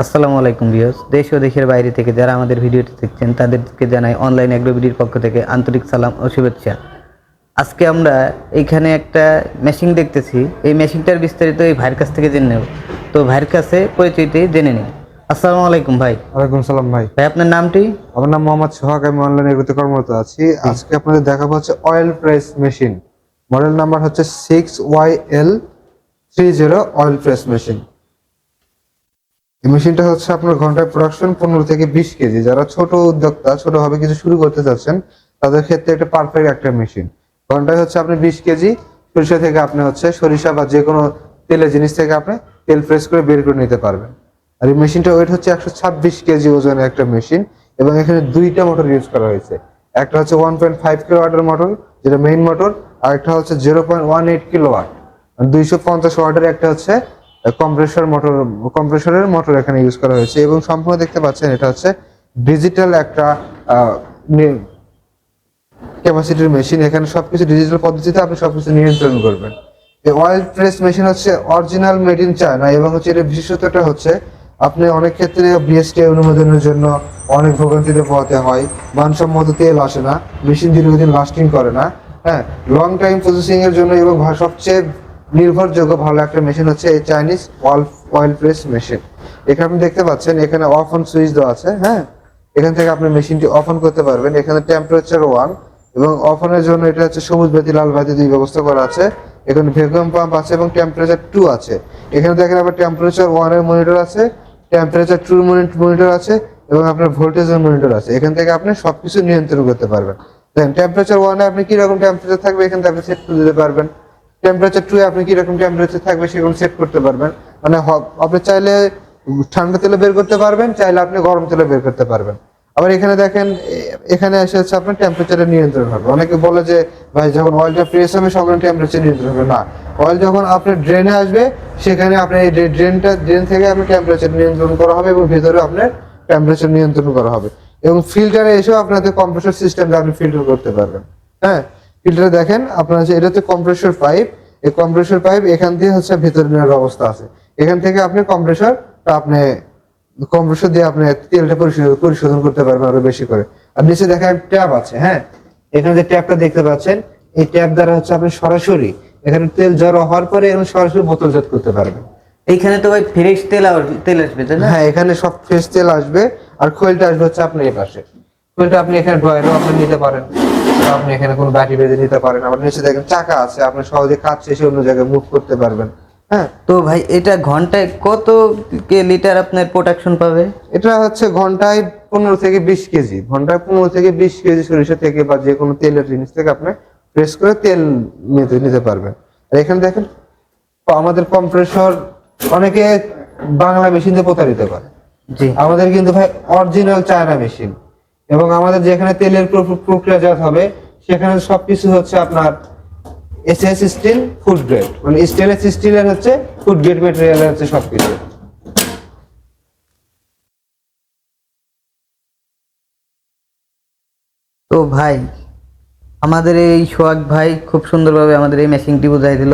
আসসালামু আলাইকুম ভিউয়ার্স, দেশ ও দেশের বাইরে থেকে যারা আমাদের ভিডিওটি দেখছেন তাদেরকে জানাই অনলাইন অ্যাগ্রোবিডির পক্ষ থেকে আন্তরিক সালাম ও শুভেচ্ছা। আজকে আমরা এইখানে একটা মেশিন দেখতেছি। এই মেশিনটার বিস্তারিত এই ভাইয়ের কাছ থেকে জেনে নেব। তো ভাইয়ের কাছে পরিচয়টি জেনে নিই। আসসালামু আলাইকুম ভাই। ওয়ালাইকুম সালাম ভাই। ভাই আপনার নামটি? আমার নাম মোহাম্মদ সোহাগ, আমি অনলাইন এগ্রোতে কর্মরত আছি। আজকে আপনাদের দেখাবো হচ্ছে oil press machine. Model number হচ্ছে 6YL30 অয়েল প্রেস মেশিন। এই মেশিনটা হচ্ছে আপনার ঘন্টায় প্রোডাকশন 15 থেকে 20 কেজি। যারা ছোট উদ্যোক্তা, ছোটভাবে কিছু শুরু করতে চাচ্ছেন, তাদের ক্ষেত্রে একটা পারফেক্ট একটা মেশিন। ঘন্টায় হচ্ছে আপনি 20 কেজি সরিষা থেকে আপনি হচ্ছে সরিষা বা যে কোনো তেলের জিনিস থেকে আপনি তেল প্রেস করে বের করে নিতে পারবেন। আর এই মেশিনটা ওয়েট হচ্ছে 126 কেজি ওজনের একটা মেশিন, এবং এখানে দুইটা মোটর ইউজ করা হয়েছে। একটা হচ্ছে 1.5 কিলোওয়াটের মোটর, যেটা মেইন মোটর, আর একটা হচ্ছে 0.18 কিলোওয়াট 250 ওয়াটের একটা হচ্ছে কম্প্রেসরের মোটর এখানে ইউজ করা হয়েছে। এবং সম্পূর্ণ দেখতে পাচ্ছেন এটা হচ্ছে ডিজিটাল একটা ক্যাপাসিটির মেশিন। এখানে সবকিছু ডিজিটাল পদ্ধতিতে আপনি সবকিছু নিয়ন্ত্রণ করবেন। এই অয়েল প্রেস মেশিন হচ্ছে অরিজিনাল মেড ইন চায়না, এবং হচ্ছে এর বিশেষত্বটা হচ্ছে আপনি অনেক ক্ষেত্রে বিএসটিআই অনুমোদনের জন্য অনেক ভোগান্তিতে পোহাতে হয়। মানসম্মত তেল আসে না, মেশিন দীর্ঘদিন লাস্টিং করে না। হ্যাঁ, লং টাইম প্রসেসিং এর জন্য এবং সবচেয়ে নির্ভরযোগ্য ভালো একটা মেশিন হচ্ছে এই চাইনিজ অয়েল প্রেস মেশিন। এখানে আপনি দেখতে পাচ্ছেন এখানে অফ অন সুইচ দেওয়া আছে। হ্যাঁ, এখান থেকে আপনি মেশিনটি অফ অন করতে পারবেন। এখানে টেম্পারেচার 1 এবং অফ অনের জন্য এটা হচ্ছে সবুজ বাতি লাল বাতি দুই ব্যবস্থা করা আছে। এখানে ভ্যাকুয়াম পাম্প আছে এবং টেম্পারেচার 2 আছে। এখানে দেখেন আবার টেম্পারেচার 1 এর মনিটর আছে, টেম্পারেচার 2 মনিটর আছে, এবং আপনার ভোল্টেজের মনিটর আছে। এখান থেকে আপনি সবকিছু নিয়ন্ত্রণ করতে পারবেন। দেখেন টেম্পারেচার 1 এ আপনি কি রকম টেম্পারেচার থাকবে এখান থেকে আপনি সেট করে দিতে পারবেন। টেম্পারেচার 2 এ আপনি কি রকম টেম্পারেচার থাকবে সেগুলো সেট করতে পারবেন। মানে আপনি চাইলে ঠান্ডা তেলে বের করতে পারবেন, চাইলে আপনি গরম তেলে বের করতে পারবেন। আবার এখানে দেখেন, এখানে এসে হচ্ছে আপনার টেম্পারেচারের নিয়ন্ত্রণ হবে। অনেকে বলে যে ভাই যখন অয়েলটা প্রেস হবে সখন টেম্পারেচার নিয়ন্ত্রণ হবে। না, অয়েল যখন আপনার ড্রেনে আসবে সেখানে আপনার এই ড্রেন থেকে আপনার টেম্পারেচার নিয়ন্ত্রণ করা হবে, এবং ভেতরে আপনার টেম্পারেচার নিয়ন্ত্রণ করা হবে। এবং ফিল্টারে এসেও আপনাদের কম্প্রেসর সিস্টেম দিয়ে আপনি ফিল্টার করতে পারবেন। হ্যাঁ, ফিল্টারে দেখেন আপনার হচ্ছে এটা হচ্ছে কম্প্রেসর পাইপ। এই কম্প্রেসর পাইপ এখান দিয়ে হচ্ছে ভেতরে নেওয়ার ব্যবস্থা আছে। এখান থেকে আপনি কম্প্রেসর দিয়ে আপনি তেলটা পরিশোধন করতে পারবেন আরো বেশি করে। আর নিচে দেখেন ট্যাপ আছে। হ্যাঁ, এখানে যে ট্যাপটা দেখতে পাচ্ছেন, এই ট্যাপ দ্বারা হচ্ছে আপনি সরাসরি এখানে তেল জড়ো হওয়ার পরে এখানে সরাসরি বোতলজাত করতে পারবেন। এইখানে তো ভাই ফ্রেশ তেল আসবে তাই না? হ্যাঁ, এখানে সব ফ্রেশ তেল আসবে। আর খোলটা আসবে হচ্ছে আপনার এই পাশে। খোলটা আপনি এখানে ড্রয়ারও আপনি নিতে পারেন, আপনি এখানে কোনো বাটি বেঁধে নিতে পারেন। আবার নিচে দেখেন চাকা আছে, আপনি সহজে কাজ শেষে অন্য জায়গায় মুভ করতে পারবেন। হ্যাঁ, তো ভাই এটা ঘন্টায় কত লিটার আপনার প্রোডাকশন পাবে? এটা হচ্ছে ঘন্টায় 15 থেকে 20 কেজি। ঘন্টায় 15 থেকে 20 কেজি সরিষা থেকে বা যে কোনো তেলের জিনিস থেকে আপনি প্রেস করে তেল নিতে পারবেন। আর এখানে দেখেন আমাদের কম্প্রেসর অনেকে বাংলা মেশিন দিয়ে প্রতারিত করে। জি, আমাদের কিন্তু ভাই অরিজিনাল চায়না মেশিন, এবং আমাদের যেখানে তেলের প্রক্রিয়াজাত হবে সেখানে সবকিছু হচ্ছে আপনার এসএস স্টিল ফুড গ্রেড, মানে স্টেনলেস স্টিলের হচ্ছে ফুড গ্রেড ম্যাটেরিয়াল হচ্ছে সবকিছু। তো ভাই আমাদের এই সোহাগ ভাই খুব সুন্দরভাবে আমাদের এই মেশিনটি বুঝাই দিল।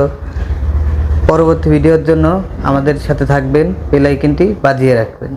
পরবর্তী ভিডিওর জন্য আমাদের সাথে থাকবেন, বেল আইকনটি বাজিয়ে রাখবেন।